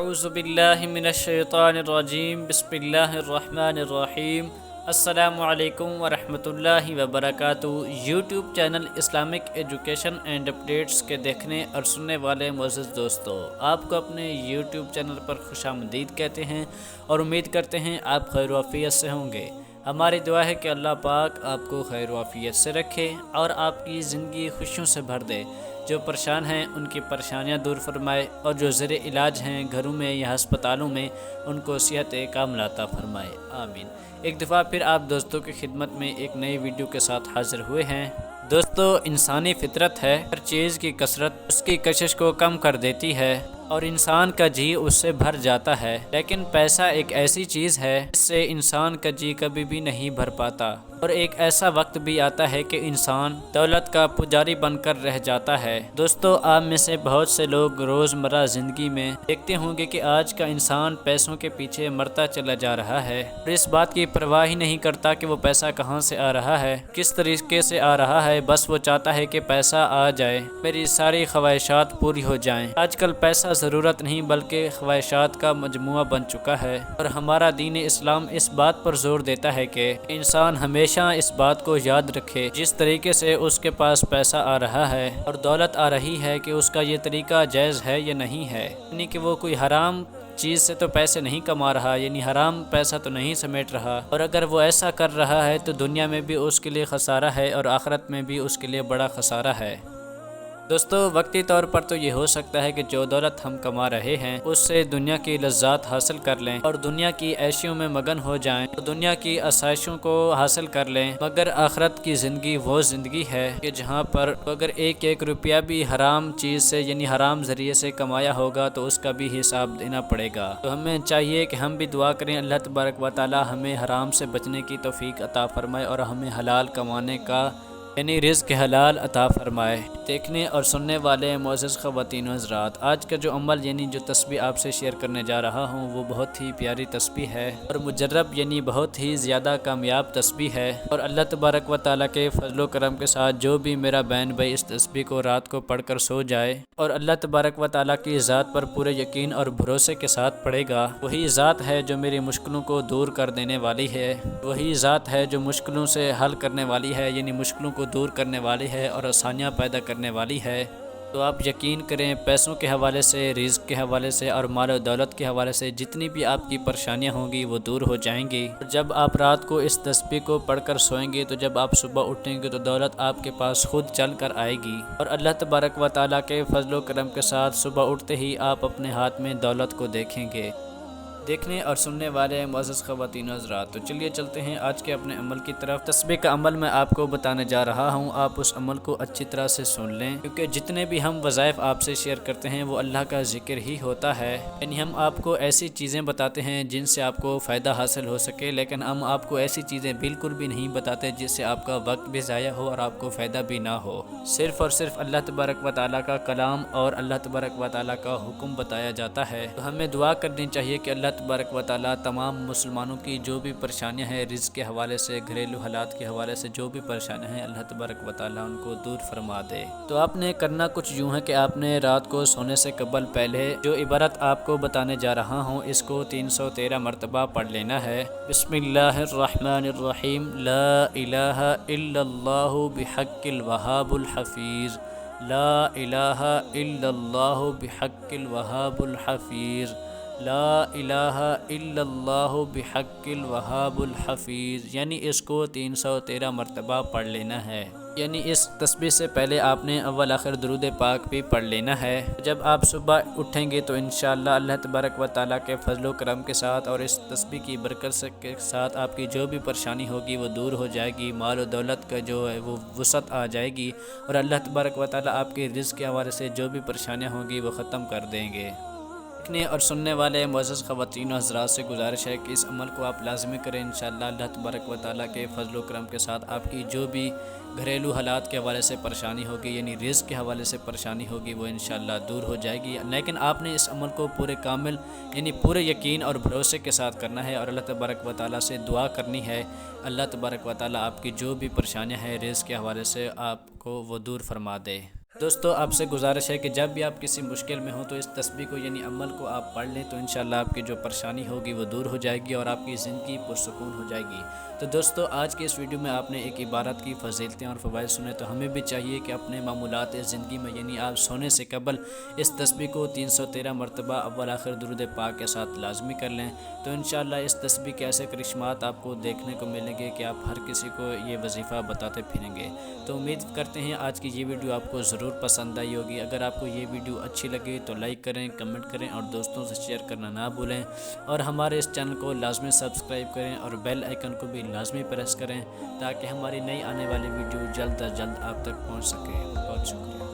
اعوذ باللہ من الشیطان الرجیم بسم اللہ الرحمن الرحیم السلام علیکم ورحمۃ اللہ وبرکاتہ۔ YouTube channel Islamic education and updates کے دیکھنے اور سننے والے معزز دوستو، آپ کو اپنے یوٹیوب چینل پر خوش آمدید کہتے ہیں اور امید کرتے ہیں آپ خیر و عافیت سے ہوں گے۔ ہماری دعا ہے کہ اللہ پاک آپ کو خیر و عافیت سے رکھے اور آپ کی زندگی خوشیوں سے بھر دے۔ جو پریشان ہیں ان کی پریشانیاں دور فرمائے اور جو زیر علاج ہیں گھروں میں یا ہسپتالوں میں ان کو صحت کاملہ عطا فرمائے، آمین۔ ایک دفعہ پھر آپ دوستوں کی خدمت میں ایک نئی ویڈیو کے ساتھ حاضر ہوئے ہیں۔ دوستو، انسانی فطرت ہے، ہر چیز کی کثرت اس کی کشش کو کم کر دیتی ہے اور انسان کا جی اس سے بھر جاتا ہے، لیکن پیسہ ایک ایسی چیز ہے جس سے انسان کا جی کبھی بھی نہیں بھر پاتا، اور ایک ایسا وقت بھی آتا ہے کہ انسان دولت کا پجاری بن کر رہ جاتا ہے۔ دوستو، آپ میں سے بہت سے لوگ روزمرہ زندگی میں دیکھتے ہوں گے کہ آج کا انسان پیسوں کے پیچھے مرتا چلا جا رہا ہے اور اس بات کی پرواہ ہی نہیں کرتا کہ وہ پیسہ کہاں سے آ رہا ہے، کس طریقے سے آ رہا ہے، بس وہ چاہتا ہے کہ پیسہ آ جائے، میری ساری خواہشات پوری ہو جائیں۔ آج کل پیسہ ضرورت نہیں بلکہ خواہشات کا مجموعہ بن چکا ہے، اور ہمارا دین اسلام اس بات پر زور دیتا ہے کہ انسان ہمیشہ اس بات کو یاد رکھے جس طریقے سے اس کے پاس پیسہ آ رہا ہے اور دولت آ رہی ہے کہ اس کا یہ طریقہ جائز ہے یا نہیں ہے، یعنی کہ وہ کوئی حرام چیز سے تو پیسے نہیں کما رہا، یعنی حرام پیسہ تو نہیں سمیٹ رہا، اور اگر وہ ایسا کر رہا ہے تو دنیا میں بھی اس کے لیے خسارہ ہے اور آخرت میں بھی اس کے لیے بڑا خسارہ ہے۔ دوستو، وقتی طور پر تو یہ ہو سکتا ہے کہ جو دولت ہم کما رہے ہیں اس سے دنیا کی لذات حاصل کر لیں اور دنیا کی عیشیوں میں مگن ہو جائیں اور دنیا کی آسائشوں کو حاصل کر لیں، مگر آخرت کی زندگی وہ زندگی ہے کہ جہاں پر اگر ایک ایک روپیہ بھی حرام چیز سے یعنی حرام ذریعے سے کمایا ہوگا تو اس کا بھی حساب دینا پڑے گا۔ تو ہمیں چاہیے کہ ہم بھی دعا کریں اللہ تبارک و تعالی ہمیں حرام سے بچنے کی توفیق عطا فرمائے اور ہمیں حلال کمانے کا یعنی رزق حلال عطا فرمائے۔ دیکھنے اور سننے والے معزز خواتین و حضرات، آج کا جو عمل یعنی جو تسبیح آپ سے شیئر کرنے جا رہا ہوں وہ بہت ہی پیاری تسبیح ہے اور مجرب یعنی بہت ہی زیادہ کامیاب تسبیح ہے، اور اللہ تبارک و تعالیٰ کے فضل و کرم کے ساتھ جو بھی میرا بہن بھائی اس تسبیح کو رات کو پڑھ کر سو جائے اور اللہ تبارک و تعالیٰ کی ذات پر پورے یقین اور بھروسے کے ساتھ پڑھے گا، وہی ذات ہے جو میری مشکلوں کو دور کر دینے والی ہے، وہی ذات ہے جو مشکلوں سے حل کرنے والی ہے، یعنی مشکلوں کو دور کرنے والی ہے اور آسانیاں پیدا کرنے والی ہے۔ تو آپ یقین کریں، پیسوں کے حوالے سے، رزق کے حوالے سے اور مال و دولت کے حوالے سے جتنی بھی آپ کی پریشانیاں ہوں گی وہ دور ہو جائیں گی۔ جب آپ رات کو اس تسبیح کو پڑھ کر سوئیں گے تو جب آپ صبح اٹھیں گے تو دولت آپ کے پاس خود چل کر آئے گی، اور اللہ تبارک و تعالیٰ کے فضل و کرم کے ساتھ صبح اٹھتے ہی آپ اپنے ہاتھ میں دولت کو دیکھیں گے۔ دیکھنے اور سننے والے معزز خواتین و حضرات، تو چلیے چلتے ہیں آج کے اپنے عمل کی طرف۔ تسبیح کا عمل میں آپ کو بتانے جا رہا ہوں، آپ اس عمل کو اچھی طرح سے سن لیں، کیونکہ جتنے بھی ہم وظائف آپ سے شیئر کرتے ہیں وہ اللہ کا ذکر ہی ہوتا ہے، یعنی ہم آپ کو ایسی چیزیں بتاتے ہیں جن سے آپ کو فائدہ حاصل ہو سکے، لیکن ہم آپ کو ایسی چیزیں بالکل بھی نہیں بتاتے جس سے آپ کا وقت بھی ضائع ہو اور آپ کو فائدہ بھی نہ ہو۔ صرف اور صرف اللہ تبارک و تعالیٰ کا کلام اور اللہ تبارک و تعالیٰ کا حکم بتایا جاتا ہے۔ تو ہمیں دعا کرنی چاہیے کہ اللہ تبارک و تعالیٰ تمام مسلمانوں کی جو بھی پریشانیاں ہیں رزق کے حوالے سے، گھریلو حالات کے حوالے سے جو بھی پریشانیاں ہیں، اللہ تبارک و تعالیٰ ان کو دور فرما دے۔ تو آپ نے کرنا کچھ یوں ہے کہ آپ نے رات کو سونے سے قبل پہلے جو عبارت آپ کو بتانے جا رہا ہوں اس کو 313 مرتبہ پڑھ لینا ہے۔ بسم اللہ الرحمن الرحیم، لا الہ الا اللہ بحق الوہاب الحفیظ، لا الہ الا اللہ بحق الوہاب الحفیظ، لا الہ الا اللہ بحق الوہاب الحفیظ، یعنی اس کو 313 مرتبہ پڑھ لینا ہے۔ یعنی اس تسبیح سے پہلے آپ نے اول آخر درود پاک بھی پڑھ لینا ہے۔ جب آپ صبح اٹھیں گے تو انشاءاللہ اللہ تبارک و تعالیٰ کے فضل و کرم کے ساتھ اور اس تسبیح کی برکت کے ساتھ آپ کی جو بھی پریشانی ہوگی وہ دور ہو جائے گی، مال و دولت کا جو ہے وہ وسعت آ جائے گی، اور اللہ تبارک و تعالیٰ آپ کے رزق کے حوالے سے جو بھی پریشانیاں ہوں گی وہ ختم کر دیں گے۔ دیکھنے اور سننے والے معزز خواتین و حضرات سے گزارش ہے کہ اس عمل کو آپ لازمی کریں، انشاءاللہ اللہ تبارک و تعالیٰ کے فضل و کرم کے ساتھ آپ کی جو بھی گھریلو حالات کے حوالے سے پریشانی ہوگی یعنی رزق کے حوالے سے پریشانی ہوگی وہ انشاءاللہ دور ہو جائے گی، لیکن آپ نے اس عمل کو پورے کامل یعنی پورے یقین اور بھروسے کے ساتھ کرنا ہے اور اللہ تبارک و تعالیٰ سے دعا کرنی ہے، اللہ تبارک و تعالیٰ آپ کی جو بھی پریشانیاں ہیں رزق کے حوالے سے آپ کو وہ دور فرما دے۔ دوستو آپ سے گزارش ہے کہ جب بھی آپ کسی مشکل میں ہوں تو اس تسبیح کو یعنی عمل کو آپ پڑھ لیں تو انشاءاللہ آپ کی جو پریشانی ہوگی وہ دور ہو جائے گی اور آپ کی زندگی پرسکون ہو جائے گی۔ تو دوستو آج کے اس ویڈیو میں آپ نے ایک عبارت کی فضیلتیں اور فوائد سنے، تو ہمیں بھی چاہیے کہ اپنے معمولات زندگی میں یعنی آپ سونے سے قبل اس تسبیح کو 313 مرتبہ اول آخر درود پاک کے ساتھ لازمی کر لیں۔ تو انشاءاللہ اس تسبیح کے ایسے کرشمات آپ کو دیکھنے کو ملیں گے کہ آپ ہر کسی کو یہ وظیفہ بتاتے پھریں گے۔ تو امید کرتے ہیں آج کی یہ ویڈیو آپ کو ضرور پسند آئی ہوگی۔ اگر آپ کو یہ ویڈیو اچھی لگے تو لائک کریں، کمنٹ کریں اور دوستوں سے شیئر کرنا نہ بھولیں، اور ہمارے اس چینل کو لازمی سبسکرائب کریں اور بیل آئیکن کو بھی لازمی پریس کریں تاکہ ہماری نئی آنے والی ویڈیو جلد از جلد آپ تک پہنچ سکے۔ بہت شکریہ۔